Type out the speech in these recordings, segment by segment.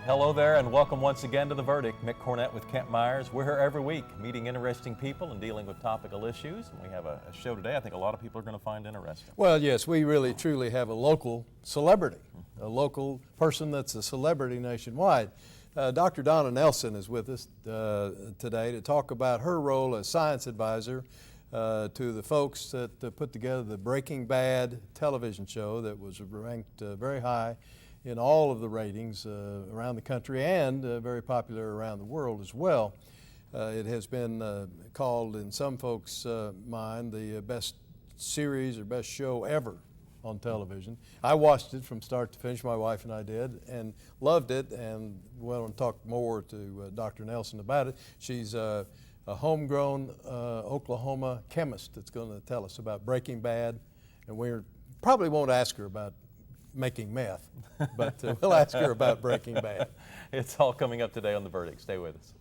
Hello there and welcome once again to The Verdict. Mick Cornett with Kent Myers. We're here every week meeting interesting people and dealing with topical issues. And we have a show today I think a lot of people are going to find interesting. Well, yes, we really truly have a local celebrity, a local person that's a celebrity nationwide. Dr. Donna Nelson is with us today to talk about her role as science advisor to the folks that put together the Breaking Bad television show that was ranked very high in all of the ratings around the country and very popular around the world as well. It has been called in some folks' mind the best series or best show ever on television. I watched it from start to finish, my wife and I did, and loved it, and we want to talk more to Dr. Nelson about it. She's a homegrown Oklahoma chemist that's going to tell us about Breaking Bad, and we probably won't ask her about making meth, but we'll ask her about Breaking Bad. It's all coming up today on The Verdict. Stay with us.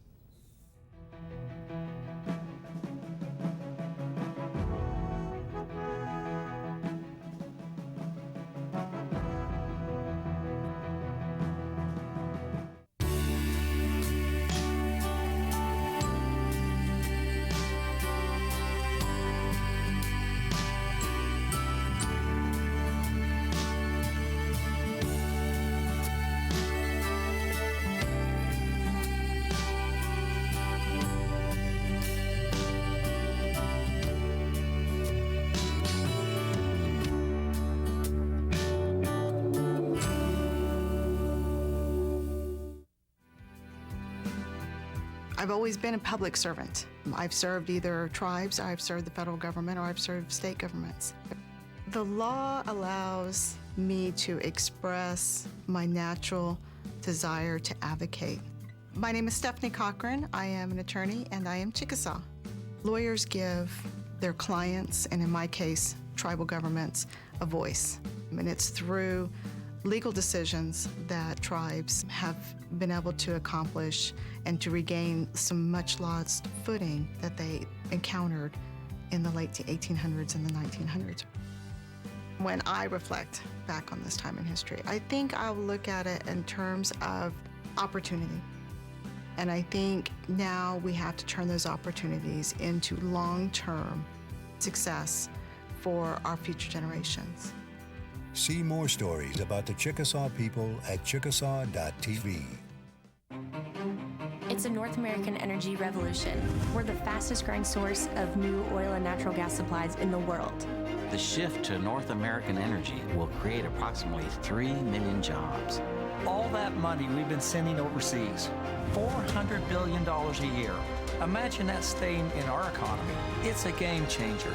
I've always been a public servant. I've served either tribes, I've served the federal government, or I've served state governments. The law allows me to express my natural desire to advocate. My name is Stephanie Cochran. I am an attorney and I am Chickasaw. Lawyers give their clients, and in my case, tribal governments, a voice. And it's through legal decisions that tribes have been able to accomplish and to regain some much lost footing that they encountered in the late 1800s and the 1900s. When I reflect back on this time in history, I think I'll look at it in terms of opportunity. And I think now we have to turn those opportunities into long-term success for our future generations. See more stories about the Chickasaw people at chickasaw.tv. It's a North American energy revolution. We're the fastest growing source of new oil and natural gas supplies in the world. The shift to North American energy will create approximately 3 million jobs. All that money we've been sending overseas, $400 billion a year. Imagine that staying in our economy. It's a game changer.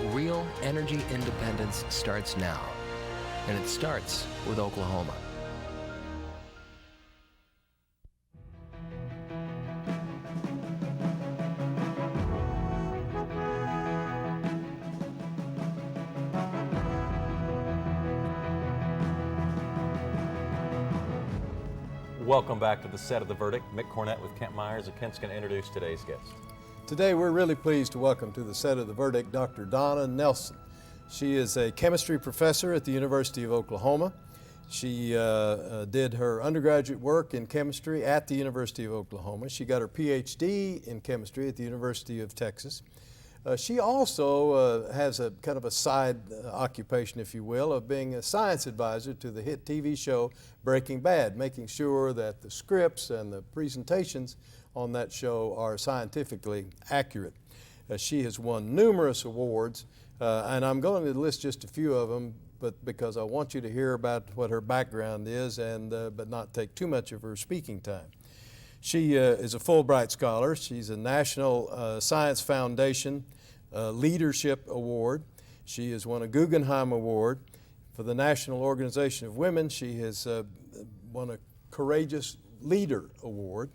Real energy independence starts now, and it starts with Oklahoma. Welcome back to the set of The Verdict. Mick Cornett with Kent Myers, and Kent's going to introduce today's guest. Today we're really pleased to welcome to the set of The Verdict Dr. Donna Nelson. She is a chemistry professor at the University of Oklahoma. She did her undergraduate work in chemistry at the University of Oklahoma. She got her PhD in chemistry at the University of Texas. She also has a kind of a side occupation, if you will, of being a science advisor to the hit TV show Breaking Bad, making sure that the scripts and the presentations on that show are scientifically accurate. She has won numerous awards, and I'm going to list just a few of them, but because I want you to hear about what her background is, and but not take too much of her speaking time. She is a Fulbright Scholar. She's a National Science Foundation Leadership Award. She has won a Guggenheim Award. For the National Organization of Women, she has won a Courageous Leader Award.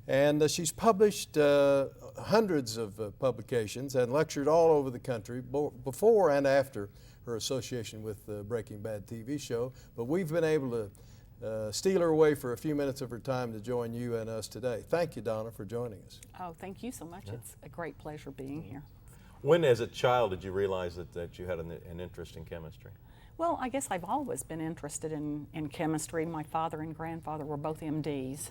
And she's published hundreds of publications and lectured all over the country before and after her association with the Breaking Bad TV show. But we've been able to steal her away for a few minutes of her time to join you and us today. Thank you, Donna, for joining us. Oh, thank you so much. Yeah. It's a great pleasure being here. When, as a child, did you realize that you had an interest in chemistry? Well, I guess I've always been interested in chemistry. My father and grandfather were both MDs,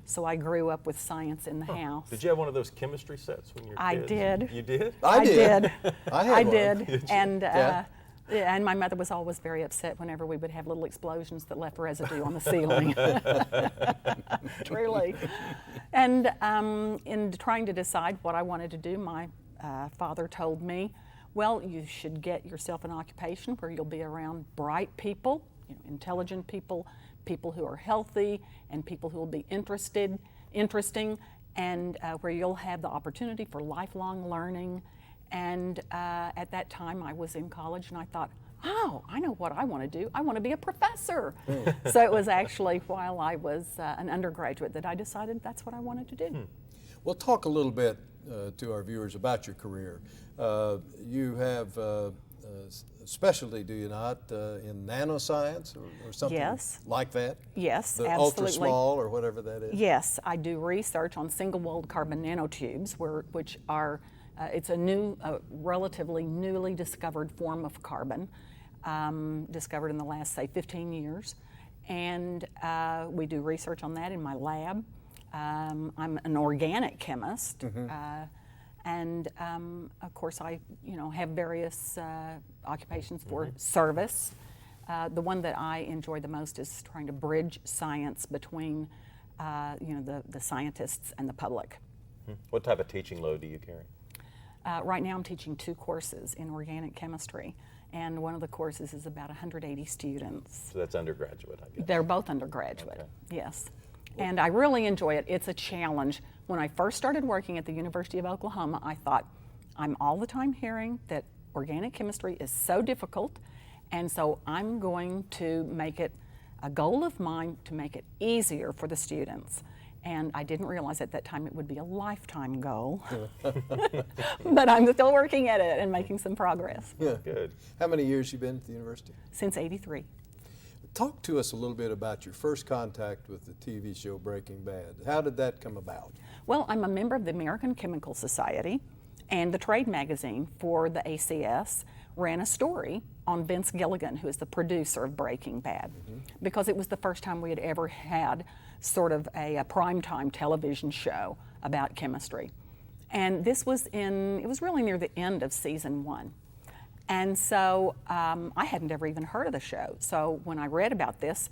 so I grew up with science in the house. Did you have one of those chemistry sets when you were I kids? did. You did? I did. I had one. did. And Yeah. yeah, and my mother was always very upset whenever we would have little explosions that left residue on the ceiling. Truly. And in trying to decide what I wanted to do, my father told me, well, you should get yourself an occupation where you'll be around bright people, intelligent people, people who are healthy, and people who will be interesting, and where you'll have the opportunity for lifelong learning. And at that time, I was in college, and I thought, oh, I know what I want to do. I want to be a professor. So it was actually while I was an undergraduate that I decided that's what I wanted to do. Well, talk a little bit to our viewers about your career. You have a specialty, do you not, in nanoscience or something Yes. like that? Yes, The absolutely. ultra small or whatever that is? Yes, I do research on single-walled carbon nanotubes, which are, it's a relatively newly discovered form of carbon, discovered in the last, say, 15 years. And we do research on that in my lab. I'm an organic chemist. And of course, I have various occupations for service. The one that I enjoy the most is trying to bridge science between the scientists and the public. What type of teaching load do you carry? Right now I'm teaching 2 courses in organic chemistry, and one of the courses is about 180 students. So that's undergraduate, I guess. They're both undergraduate, Okay. yes. And I really enjoy it. It's a challenge. When I first started working at the University of Oklahoma, I thought, I'm all the time hearing that organic chemistry is so difficult, and so I'm going to make it a goal of mine to make it easier for the students. And I didn't realize at that time it would be a lifetime goal. But I'm still working at it and making some progress. Yeah. Good. How many years you been at the university? Since '83. Talk to us a little bit about your first contact with the TV show Breaking Bad. How did that come about? Well, I'm a member of the American Chemical Society, and the trade magazine for the ACS ran a story on Vince Gilligan, who is the producer of Breaking Bad, because it was the first time we had ever had sort of a primetime television show about chemistry. And this was it was really near the end of season 1. And so I hadn't ever even heard of the show. So when I read about this,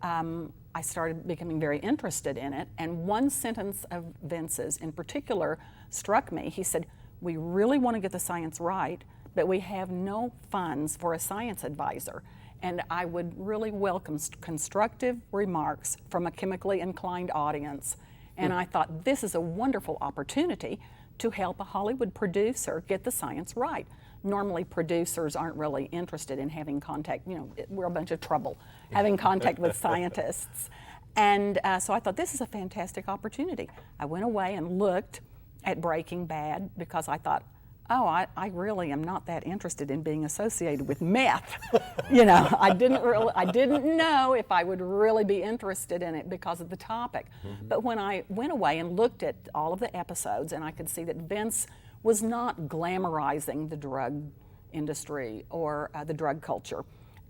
I started becoming very interested in it. And one sentence of Vince's in particular struck me. He said, we really want to get the science right, but we have no funds for a science advisor. And I would really welcome constructive remarks from a chemically inclined audience. And I thought, this is a wonderful opportunity to help a Hollywood producer get the science right. Normally producers aren't really interested in having contact, we're a bunch of trouble having contact with scientists. And so I thought, this is a fantastic opportunity. I went away and looked at Breaking Bad because I thought, oh, I really am not that interested in being associated with meth. I didn't know if I would really be interested in it because of the topic. But when I went away and looked at all of the episodes, and I could see that Vince was not glamorizing the drug industry or the drug culture.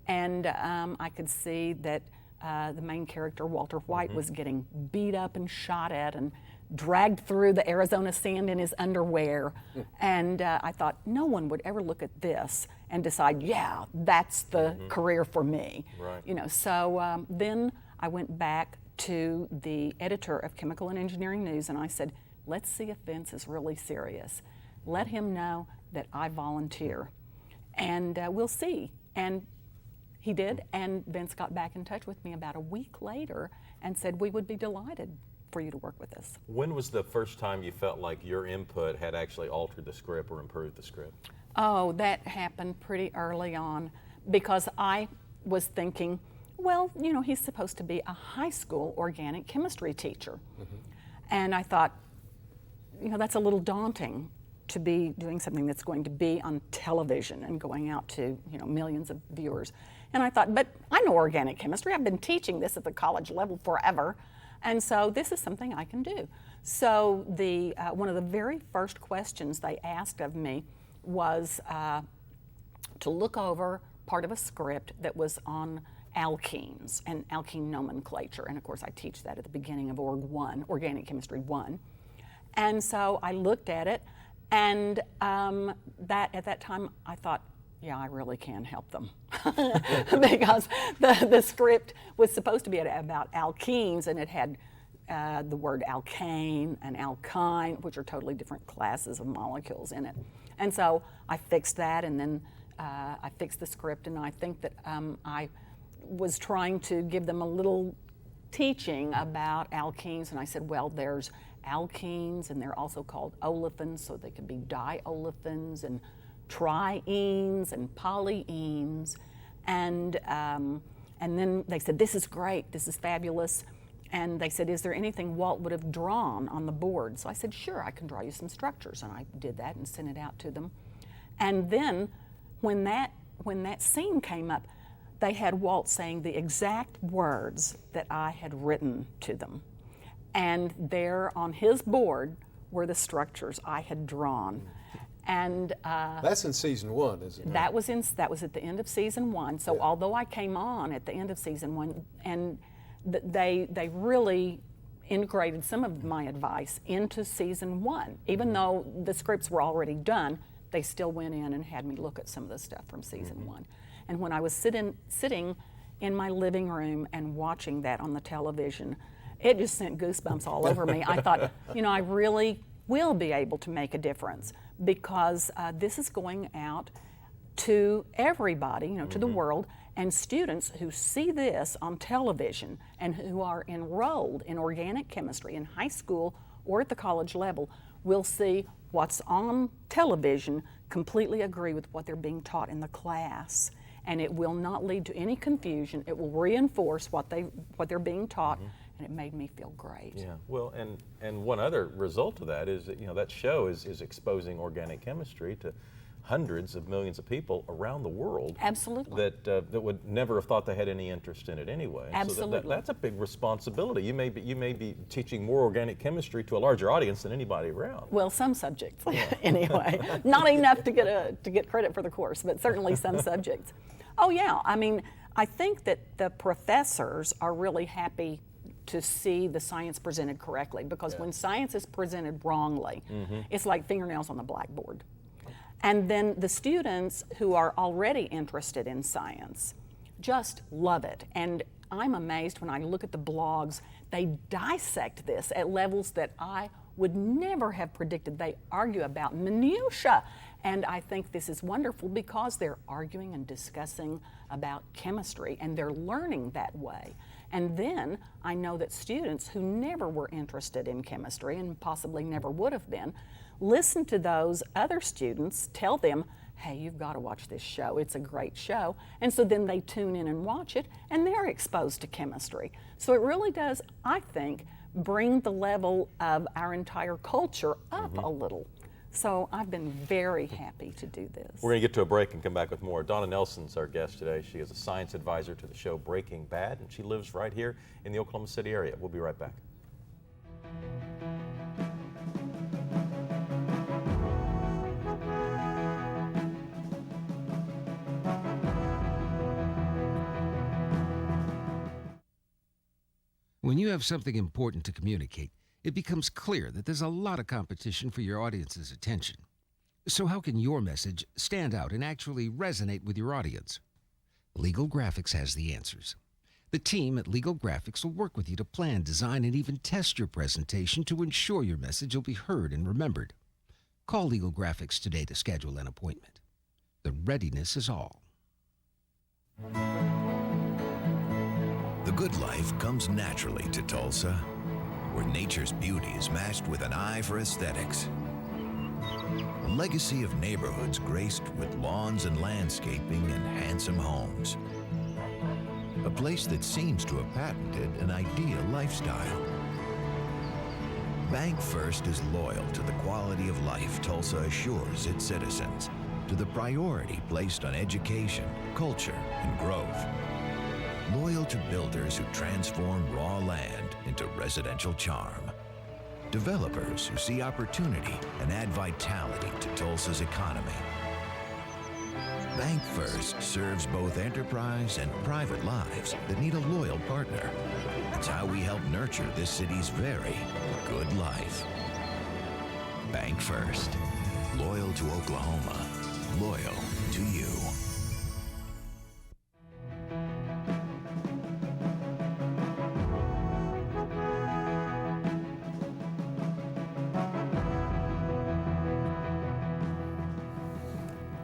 And I could see that the main character, Walter White, was getting beat up and shot at and dragged through the Arizona sand in his underwear. And I thought, no one would ever look at this and decide, yeah, that's the career for me. Right. So then I went back to the editor of Chemical and Engineering News and I said, let's see if Vince is really serious. Let him know that I volunteer, and we'll see. And he did, and Vince got back in touch with me about a week later and said we would be delighted for you to work with us. When was the first time you felt like your input had actually altered the script or improved the script? Oh, that happened pretty early on because I was thinking, well, he's supposed to be a high school organic chemistry teacher. And I thought, that's a little daunting to be doing something that's going to be on television and going out to millions of viewers. And I thought, but I know organic chemistry. I've been teaching this at the college level forever. And so this is something I can do. So one of the very first questions they asked of me was to look over part of a script that was on alkenes and alkene nomenclature. And of course, I teach that at the beginning of Org 1, Organic Chemistry 1. And so I looked at it, and at that time I thought, yeah, I really can help them. Because the script was supposed to be about alkenes, and it had the word alkane and alkyne, which are totally different classes of molecules in it. And so I fixed that, and then I fixed the script, and I think that I was trying to give them a little teaching about alkenes, and I said, well, there's alkenes, and they're also called olefins, so they could be diolefins and trienes and polyenes, and then they said, this is great, this is fabulous, and they said, is there anything Walt would have drawn on the board? So I said, sure, I can draw you some structures, and I did that and sent it out to them. And then when that scene came up, they had Walt saying the exact words that I had written to them. And there on his board were the structures I had drawn. And that's in season 1, isn't it? That was at the end of season 1. So although I came on at the end of season 1, and they really integrated some of my advice into season 1. Even though the scripts were already done, they still went in and had me look at some of the stuff from season 1. And when I was sitting in my living room and watching that on the television, it just sent goosebumps all over me. I thought, I really will be able to make a difference, because this is going out to everybody, to the world, and students who see this on television and who are enrolled in organic chemistry in high school or at the college level will see what's on television, completely agree with what they're being taught in the class, and it will not lead to any confusion. It will reinforce what they're being taught, and it made me feel great. Yeah, well, and one other result of that is that, that show is exposing organic chemistry to hundreds of millions of people around the world. Absolutely. That would never have thought they had any interest in it anyway. Absolutely. So that's a big responsibility. You may be teaching more organic chemistry to a larger audience than anybody around. Well, some subjects, anyway. Not enough to get credit for the course, but certainly some subjects. Oh yeah, I mean, I think that the professors are really happy to see the science presented correctly, because when science is presented wrongly, it's like fingernails on the blackboard. And then the students who are already interested in science just love it. And I'm amazed when I look at the blogs, they dissect this at levels that I would never have predicted. They argue about minutiae. And I think this is wonderful because they're arguing and discussing about chemistry, and they're learning that way. And then I know that students who never were interested in chemistry and possibly never would have been, listen to those other students tell them, hey, you've got to watch this show, it's a great show. And so then they tune in and watch it, and they're exposed to chemistry. So it really does, I think, bring the level of our entire culture up a little. So I've been very happy to do this. We're going to get to a break and come back with more. Donna Nelson's our guest today. She is a science advisor to the show Breaking Bad, and she lives right here in the Oklahoma City area. We'll be right back. When you have something important to communicate, it becomes clear that there's a lot of competition for your audience's attention. So how can your message stand out and actually resonate with your audience? Legal Graphics has the answers. The team at Legal Graphics will work with you to plan, design, and even test your presentation to ensure your message will be heard and remembered. Call Legal Graphics today to schedule an appointment. The readiness is all. The good life comes naturally to Tulsa, where nature's beauty is matched with an eye for aesthetics. A legacy of neighborhoods graced with lawns and landscaping and handsome homes. A place that seems to have patented an ideal lifestyle. Bank First is loyal to the quality of life Tulsa assures its citizens, to the priority placed on education, culture, and growth. Loyal to builders who transform raw land into residential charm. Developers who see opportunity and add vitality to Tulsa's economy. Bank First serves both enterprise and private lives that need a loyal partner. It's how we help nurture this city's very good life. Bank First. Loyal to Oklahoma. Loyal to you.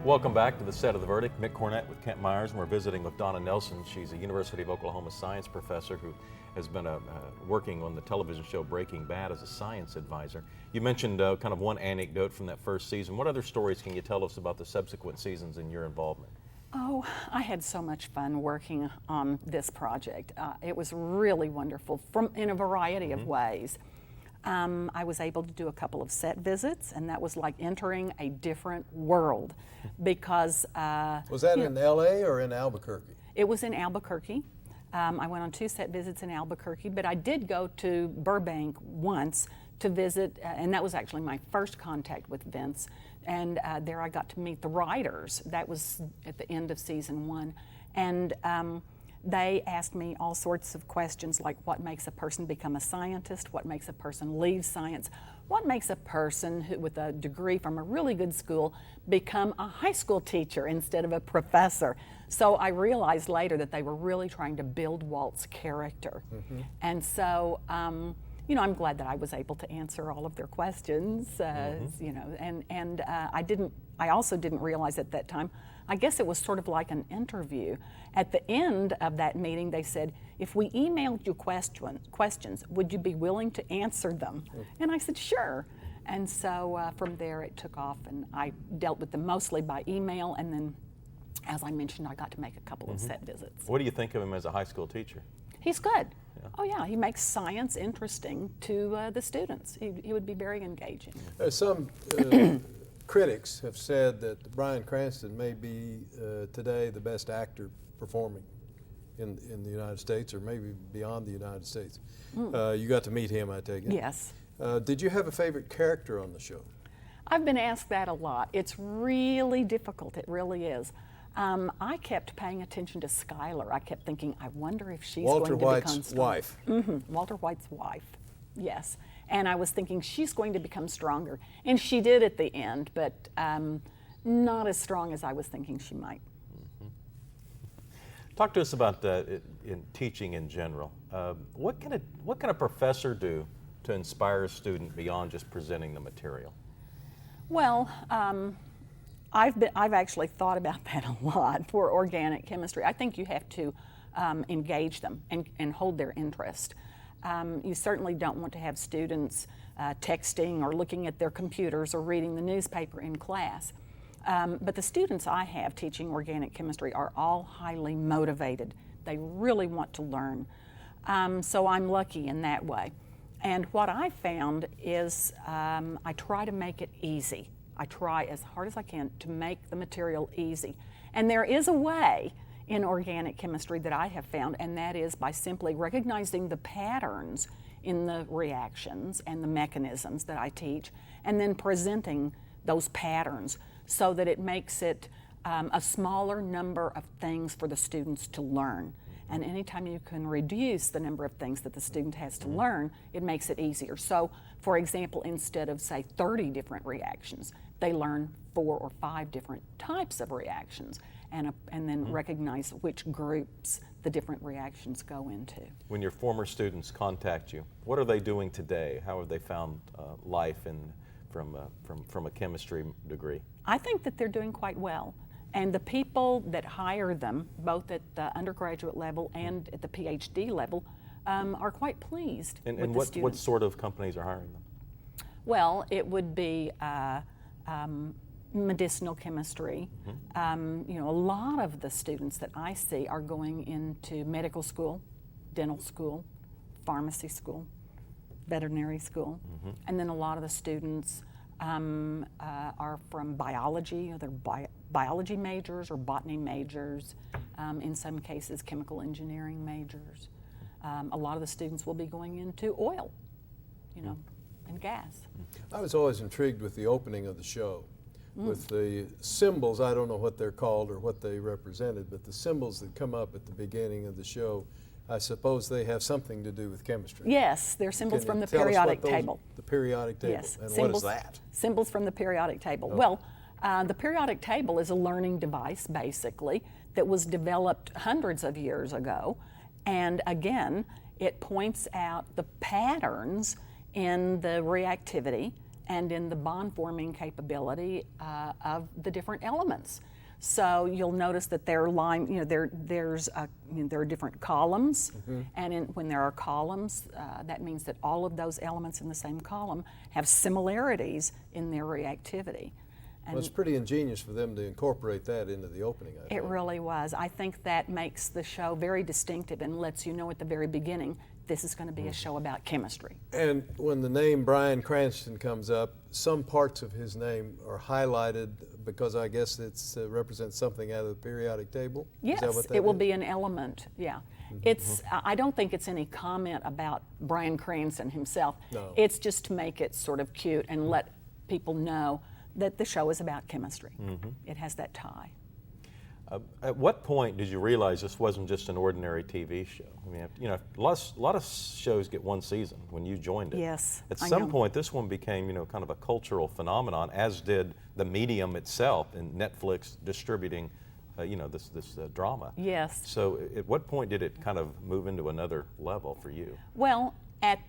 Welcome back to the set of The Verdict. Mick Cornett with Kent Myers, and we're visiting with Donna Nelson. She's a University of Oklahoma science professor who has been working on the television show Breaking Bad as a science advisor. You mentioned kind of one anecdote from that first season. What other stories can you tell us about the subsequent seasons and your involvement? Oh, I had so much fun working on this project. It was really wonderful in a variety of ways. I was able to do a couple of set visits, and that was like entering a different world because... was that in LA or in Albuquerque? It was in Albuquerque. I went on 2 set visits in Albuquerque, but I did go to Burbank once to visit, and that was actually my first contact with Vince, and there I got to meet the writers. That was at the end of season 1, and they asked me all sorts of questions like what makes a person become a scientist, what makes a person leave science, what makes a person with a degree from a really good school become a high school teacher instead of a professor. So I realized later that they were really trying to build Walt's character. And so, you know, I'm glad that I was able to answer all of their questions, you know, and I also didn't realize at that time, I guess it was sort of like an interview. At the end of that meeting, they said, if we emailed you questions, would you be willing to answer them? And I said, sure. And so from there it took off, and I dealt with them mostly by email, and then, as I mentioned, I got to make a couple of set visits. What do you think of him as a high school teacher? He's good. Yeah. Oh yeah, he makes science interesting to the students. He would be very engaging. Some critics have said that Bryan Cranston may be today the best actor performing in the United States, or maybe beyond the United States. You got to meet him, I take it. Yes. Did you have a favorite character on the show? I've been asked that a lot. It's really difficult, it really is. I kept paying attention to Skylar. I kept thinking, I wonder if she's Walter going to White's become stronger. wife. Walter White's wife, yes. And I was thinking she's going to become stronger. And she did at the end, but not as strong as I was thinking she might. Talk to us about in teaching in general. What can a professor do to inspire a student beyond just presenting the material? Well, I've actually thought about that a lot for organic chemistry. I think you have to engage them and hold their interest. You certainly don't want to have students texting or looking at their computers or reading the newspaper in class. But the students I have teaching organic chemistry are all highly motivated. They really want to learn. So I'm lucky in that way. And what I found is I try to make it easy. I try as hard as I can to make the material easy. And there is a way in organic chemistry that I have found, and that is by simply recognizing the patterns in the reactions and the mechanisms that I teach, and then presenting those patterns so that it makes it a smaller number of things for the students to learn. And anytime you can reduce the number of things that the student has to learn, it makes it easier. So, for example, instead of, say, 30 different reactions, they learn 4 or 5 different types of reactions, and then recognize which groups the different reactions go into. When your former students contact you, what are they doing today? How have they found life from a chemistry degree? I think that they're doing quite well. And the people that hire them, both at the undergraduate level and at the PhD level, are quite pleased with the students. What sort of companies are hiring them? Well, it would be medicinal chemistry. You know, a lot of the students that I see are going into medical school, dental school, pharmacy school, veterinary school, and then a lot of the students are from biology. They're biology majors or botany majors. In some cases, chemical engineering majors. A lot of the students will be going into oil, you know, and gas. I was always intrigued with the opening of the show with the symbols. I don't know what they're called or what they represented, but the symbols that come up at the beginning of the show, I suppose they have something to do with chemistry. Yes, they're symbols from the Tell us what periodic those- table. The periodic table. Yes, And symbols, what is that? Symbols from the periodic table. Well, the periodic table is a learning device, basically, that was developed hundreds of years ago. And again, it points out the patterns in the reactivity and in the bond-forming capability of the different elements. So you'll notice that there are different columns, and when there are columns, that means that all of those elements in the same column have similarities in their reactivity. And Well, it's pretty ingenious for them to incorporate that into the opening, I think. it really was. I think that makes the show very distinctive and lets you know at the very beginning this is going to be a show about chemistry. And when the name Bryan Cranston comes up, some parts of his name are highlighted because I guess it represents something out of the periodic table? Yes, Is that what that it will is? be an element, yeah. It's. I don't think it's any comment about Bryan Cranston himself. No. It's just to make it sort of cute and let people know that the show is about chemistry. It has that tie. At what point did you realize this wasn't just an ordinary TV show? I mean, you know, a lot of shows get one season when you joined it. Yes, At I some know. point, this one became, you know, kind of a cultural phenomenon, as did the medium itself in Netflix distributing, you know, this drama. Yes. So at what point did it kind of move into another level for you? Well, at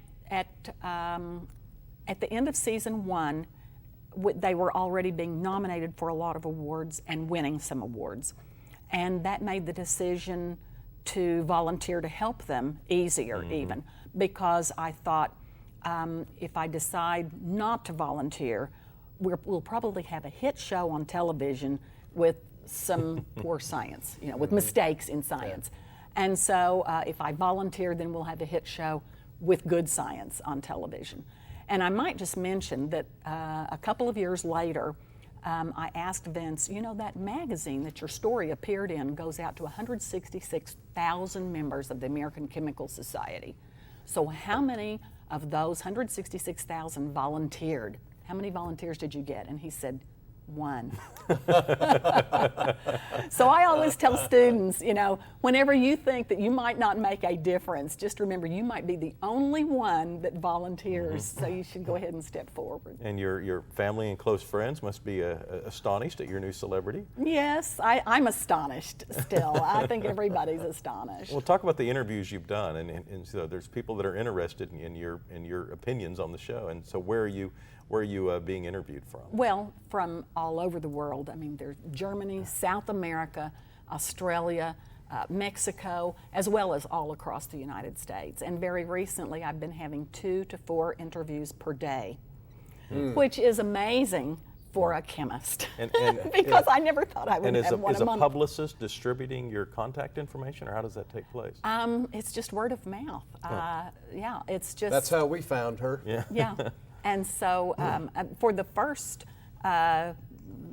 the end of season 1, they were already being nominated for a lot of awards and winning some awards. And that made the decision to volunteer to help them easier even, because I thought if I decide not to volunteer, we'll probably have a hit show on television with some poor science, you know, with mistakes in science. And so if I volunteer, then we'll have a hit show with good science on television. And I might just mention that a couple of years later, I asked Vince, you know, that magazine that your story appeared in goes out to 166,000 members of the American Chemical Society. So how many of those 166,000 volunteered? How many volunteers did you get? And he said, 1. So I always tell students, you know, whenever you think that you might not make a difference, just remember you might be the only one that volunteers, so you should go ahead and step forward. And your family and close friends must be astonished at your new celebrity. Yes, I'm astonished still. I think everybody's astonished. Well, talk about the interviews you've done, and so there's people that are interested in your opinions on the show. And so where are you being interviewed from? Well, from all over the world. I mean, there's Germany, South America, Australia, Mexico, as well as all across the United States. And very recently, I've been having 2 to 4 interviews per day, which is amazing for a chemist, And because I never thought I would have one is a a month. publicist distributing your contact information, or how does that take place? It's just word of mouth. Yeah, it's just. That's how we found her. Yeah. Yeah, and so for the first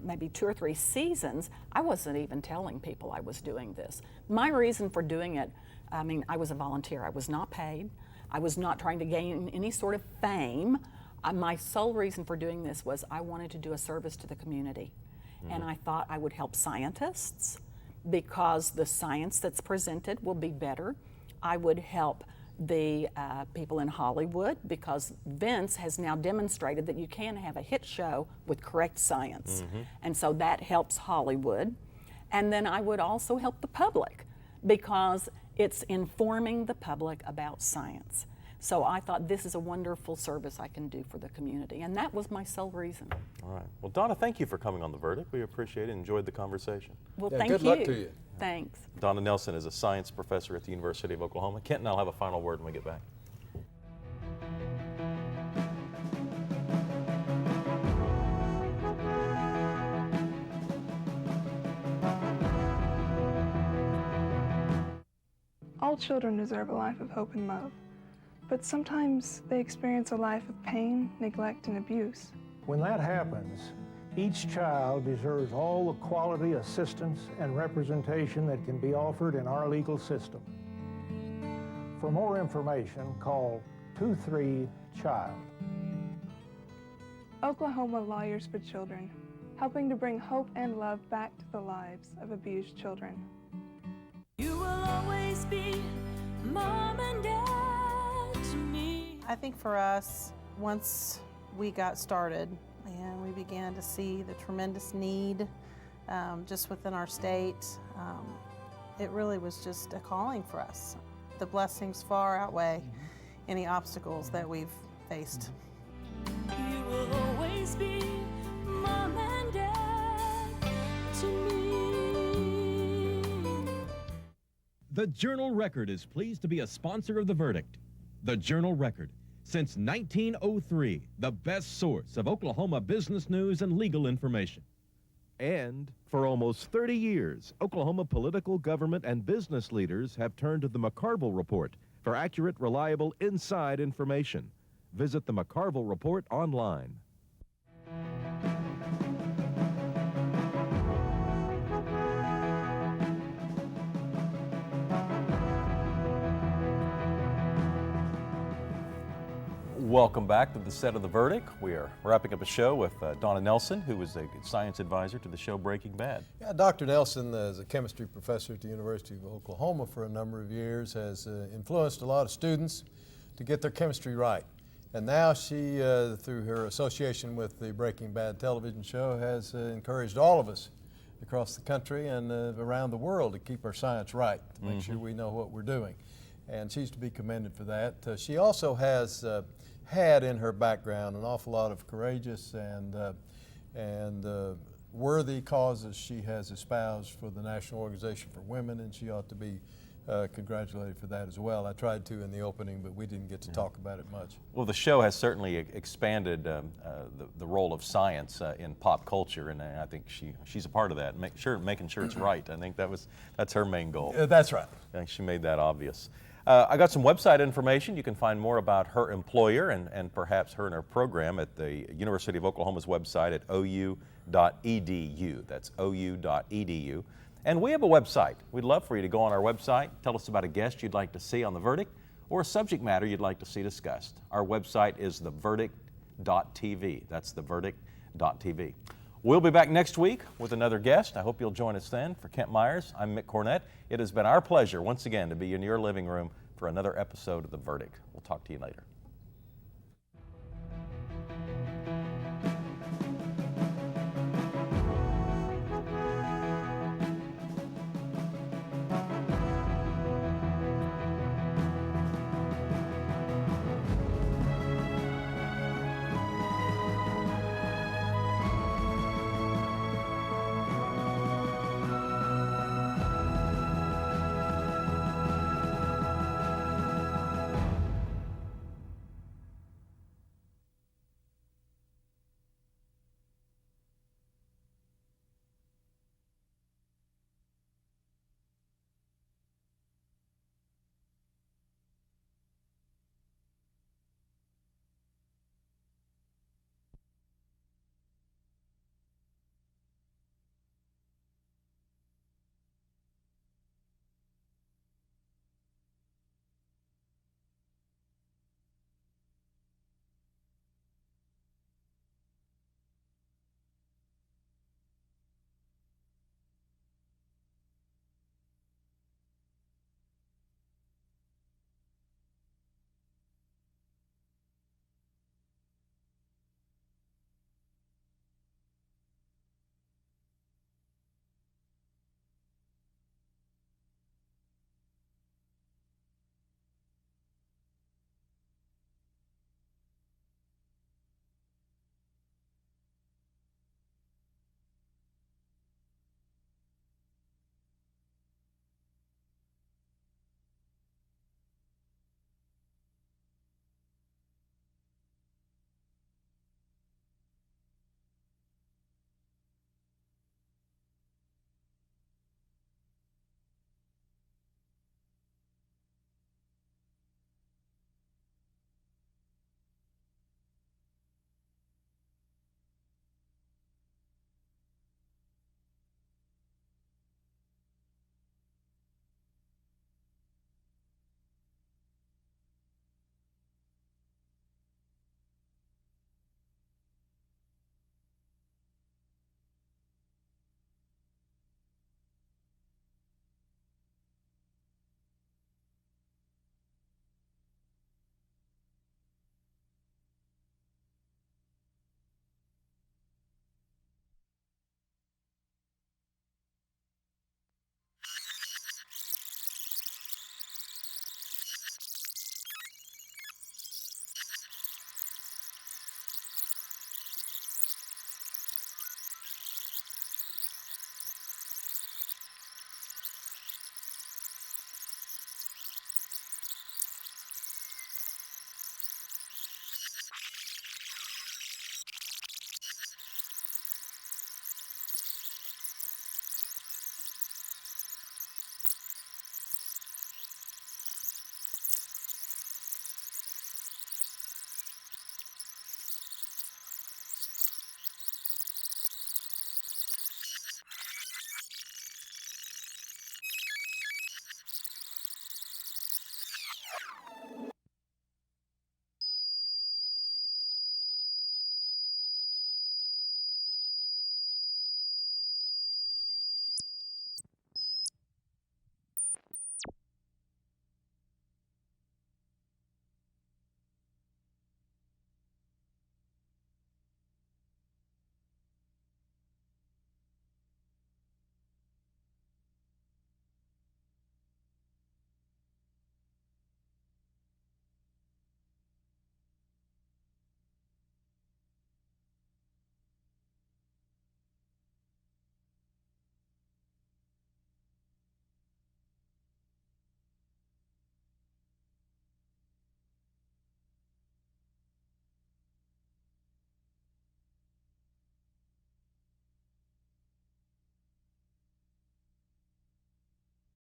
maybe 2 or 3 seasons, I wasn't even telling people I was doing this. My reason for doing it, I mean, I was a volunteer. I was not paid. I was not trying to gain any sort of fame. My sole reason for doing this was I wanted to do a service to the community. And I thought I would help scientists because the science that's presented will be better. I would help the people in Hollywood because Vince has now demonstrated that you can have a hit show with correct science. And so that helps Hollywood. And then I would also help the public because it's informing the public about science. So I thought this is a wonderful service I can do for the community. And that was my sole reason. All right. Well, Donna, thank you for coming on The Verdict. We appreciate it and enjoyed the conversation. Well, Yeah, thank good you. luck to you. Thanks. Donna Nelson is a science professor at the University of Oklahoma. Kent and I'll have a final word when we get back. All children deserve a life of hope and love, but sometimes they experience a life of pain, neglect, and abuse. When that happens, each child deserves all the quality assistance and representation that can be offered in our legal system. For more information, call 23-CHILD. Oklahoma Lawyers for Children. helping to bring hope and love back to the lives of abused children. You will always be Mom and Dad to me. I think for us, once we got started and we began to see the tremendous need just within our state, it really was just a calling for us. The blessings far outweigh any obstacles that we've faced. You will always be Mom and Dad to me. The Journal-Record is pleased to be a sponsor of The Verdict. The Journal-Record, since 1903, the best source of Oklahoma business news and legal information. And for almost 30 years, Oklahoma political, government, and business leaders have turned to the McCarville Report for accurate, reliable, inside information. Visit the McCarville Report online. Welcome back to the set of The Verdict. We are wrapping up a show with Donna Nelson, who is a science advisor to the show Breaking Bad. Yeah, Dr. Nelson is a chemistry professor at the University of Oklahoma for a number of years, has influenced a lot of students to get their chemistry right. And now she, through her association with the Breaking Bad television show, has encouraged all of us across the country and around the world to keep our science right, to make sure we know what we're doing. And she's to be commended for that. She also has had in her background an awful lot of courageous and worthy causes she has espoused for the National Organization for Women, and she ought to be congratulated for that as well. I tried to in the opening, but we didn't get to talk about it much. Well, the show has certainly expanded the role of science in pop culture, and I think she's a part of that, making sure it's right. I think that's her main goal. That's right. I think she made that obvious. I got some website information. You can find more about her employer and perhaps her and her program at the University of Oklahoma's website at ou.edu. That's ou.edu. And we have a website. We'd love for you to go on our website, tell us about a guest you'd like to see on The Verdict or a subject matter you'd like to see discussed. Our website is theverdict.tv. That's theverdict.tv. We'll be back next week with another guest. I hope you'll join us then. For Kent Myers, I'm Mick Cornett. It has been our pleasure once again to be in your living room for another episode of The Verdict. We'll talk to you later.